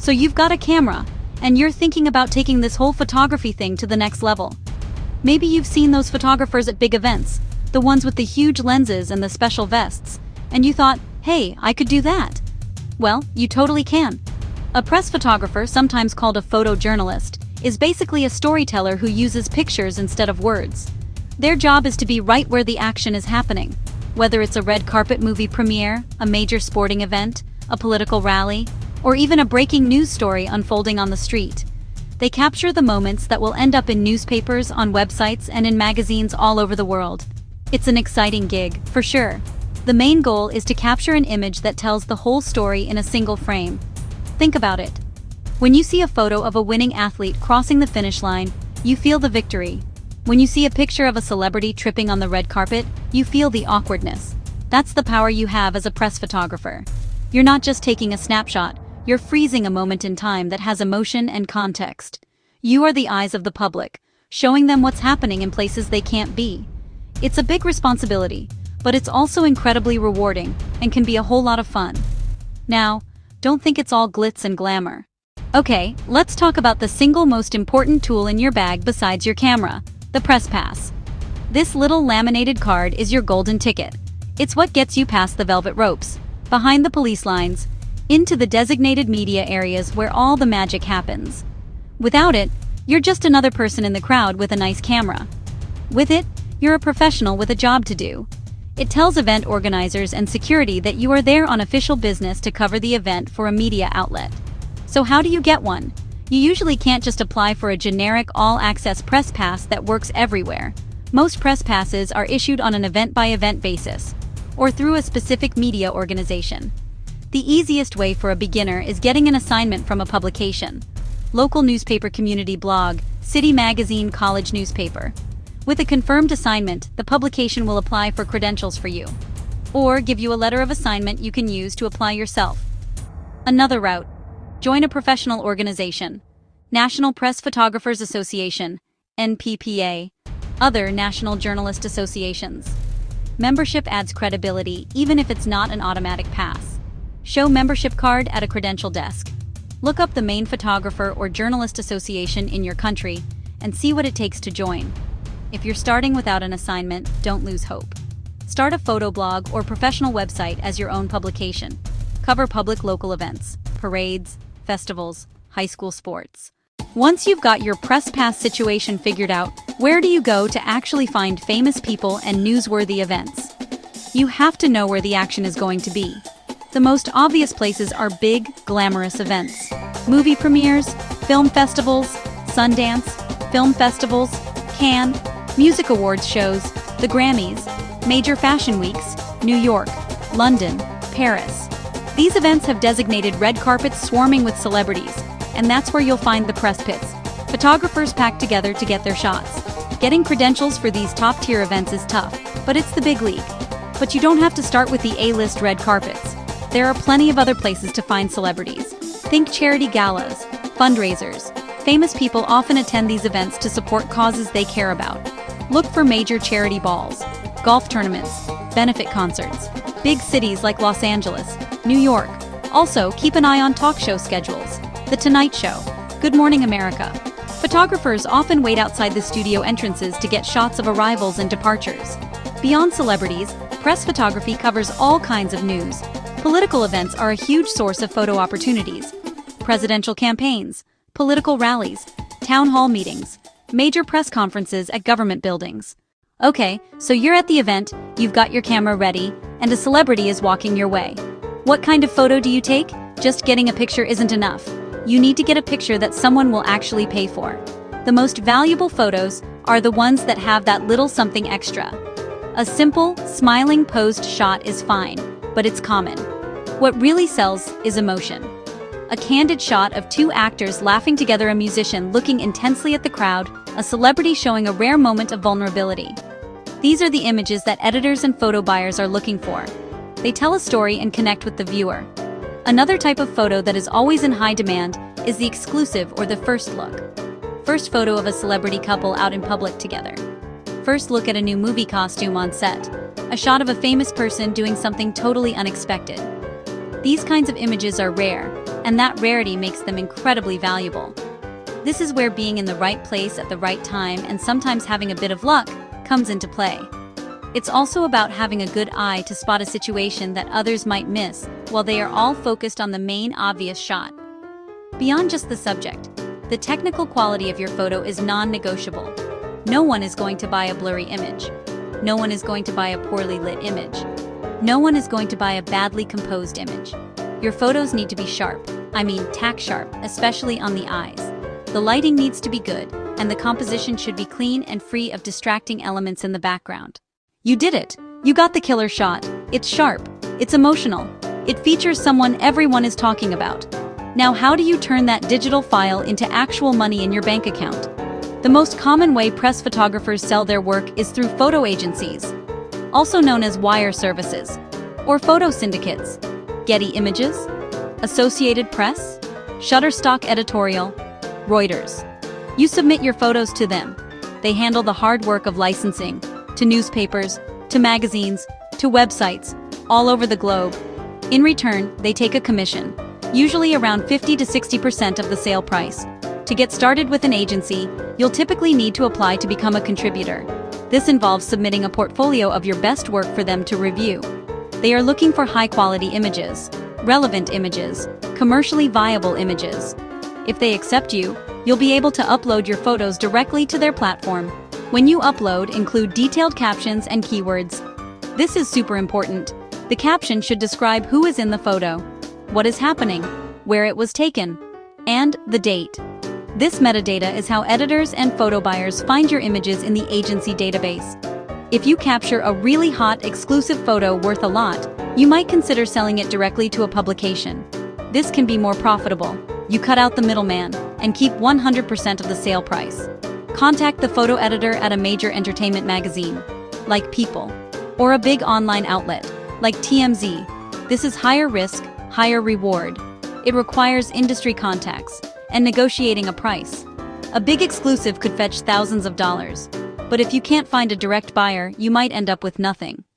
So you've got a camera, and you're thinking about taking this whole photography thing to the next level. Maybe you've seen those photographers at big events, the ones with the huge lenses and the special vests, and you thought, hey, I could do that. Well, you totally can. A press photographer, sometimes called a photojournalist, is basically a storyteller who uses pictures instead of words. Their job is to be right where the action is happening, whether it's a red carpet movie premiere, a major sporting event, a political rally, or even a breaking news story unfolding on the street. They capture the moments that will end up in newspapers, on websites, and in magazines all over the world. It's an exciting gig, for sure. The main goal is to capture an image that tells the whole story in a single frame. Think about it. When you see a photo of a winning athlete crossing the finish line, you feel the victory. When you see a picture of a celebrity tripping on the red carpet, you feel the awkwardness. That's the power you have as a press photographer. You're not just taking a snapshot, you're freezing a moment in time that has emotion and context. You are the eyes of the public, showing them what's happening in places they can't be. It's a big responsibility, but it's also incredibly rewarding and can be a whole lot of fun. Now, don't think it's all glitz and glamour. Okay, let's talk about the single most important tool in your bag besides your camera, the press pass. This little laminated card is your golden ticket. It's what gets you past the velvet ropes, behind the police lines, into the designated media areas where all the magic happens. Without it, you're just another person in the crowd with a nice camera. With it, you're a professional with a job to do. It tells event organizers and security that you are there on official business to cover the event for a media outlet. So how do you get one? You usually can't just apply for a generic all-access press pass that works everywhere. Most press passes are issued on an event-by-event basis, or through a specific media organization. The easiest way for a beginner is getting an assignment from a publication. Local newspaper, community blog, city magazine, college newspaper. With a confirmed assignment, the publication will apply for credentials for you, or give you a letter of assignment you can use to apply yourself. Another route. Join a professional organization. National Press Photographers Association, NPPA. Other national journalist associations. Membership adds credibility even if it's not an automatic pass. Show membership card at a credential desk. Look up the main photographer or journalist association in your country and see what it takes to join. If you're starting without an assignment, don't lose hope. Start a photo blog or professional website as your own publication. Cover public local events, parades, festivals, high school sports. Once you've got your press pass situation figured out, where do you go to actually find famous people and newsworthy events? You have to know where the action is going to be. The most obvious places are big, glamorous events. Movie premieres, film festivals, Sundance, film festivals, Cannes, music awards shows, the Grammys, major fashion weeks, New York, London, Paris. These events have designated red carpets swarming with celebrities, and that's where you'll find the press pits. Photographers packed together to get their shots. Getting credentials for these top-tier events is tough, but it's the big league. But you don't have to start with the A-list red carpets. There are plenty of other places to find celebrities. Think charity galas, fundraisers. Famous people often attend these events to support causes they care about. Look for major charity balls, golf tournaments, benefit concerts, big cities like Los Angeles, New York. Also, keep an eye on talk show schedules. The Tonight Show, Good Morning America. Photographers often wait outside the studio entrances to get shots of arrivals and departures. Beyond celebrities, press photography covers all kinds of news. Political events are a huge source of photo opportunities. Presidential campaigns, political rallies, town hall meetings, major press conferences at government buildings. Okay, so you're at the event, you've got your camera ready, and a celebrity is walking your way. What kind of photo do you take? Just getting a picture isn't enough. You need to get a picture that someone will actually pay for. The most valuable photos are the ones that have that little something extra. A simple, smiling posed shot is fine, but it's common. What really sells is emotion. A candid shot of two actors laughing together, a musician looking intensely at the crowd, a celebrity showing a rare moment of vulnerability. These are the images that editors and photo buyers are looking for. They tell a story and connect with the viewer. Another type of photo that is always in high demand is the exclusive or the first look. First photo of a celebrity couple out in public together. First look at a new movie costume on set. A shot of a famous person doing something totally unexpected. These kinds of images are rare, and that rarity makes them incredibly valuable. This is where being in the right place at the right time and sometimes having a bit of luck comes into play. It's also about having a good eye to spot a situation that others might miss while they are all focused on the main obvious shot. Beyond just the subject, the technical quality of your photo is non-negotiable. No one is going to buy a blurry image. No one is going to buy a poorly lit image. No one is going to buy a badly composed image. Your photos need to be sharp, tack sharp, especially on the eyes. The lighting needs to be good, and the composition should be clean and free of distracting elements in the background. You did it! You got the killer shot. It's sharp. It's emotional. It features someone everyone is talking about. Now, how do you turn that digital file into actual money in your bank account? The most common way press photographers sell their work is through photo agencies, also known as wire services, or photo syndicates. Getty Images, Associated Press, Shutterstock Editorial, Reuters. You submit your photos to them. They handle the hard work of licensing, to newspapers, to magazines, to websites, all over the globe. In return, they take a commission, usually around 50 to 60% of the sale price. To get started with an agency, you'll typically need to apply to become a contributor. This involves submitting a portfolio of your best work for them to review. They are looking for high-quality images, relevant images, commercially viable images. If they accept you, you'll be able to upload your photos directly to their platform. When you upload, include detailed captions and keywords. This is super important. The caption should describe who is in the photo, what is happening, where it was taken, and the date. This metadata is how editors and photo buyers find your images in the agency database. If you capture a really hot, exclusive photo worth a lot, you might consider selling it directly to a publication. This can be more profitable. You cut out the middleman and keep 100% of the sale price. Contact the photo editor at a major entertainment magazine, like People, or a big online outlet, like TMZ. This is higher risk, higher reward. It requires industry contacts and negotiating a price. A big exclusive could fetch thousands of dollars. But if you can't find a direct buyer, you might end up with nothing.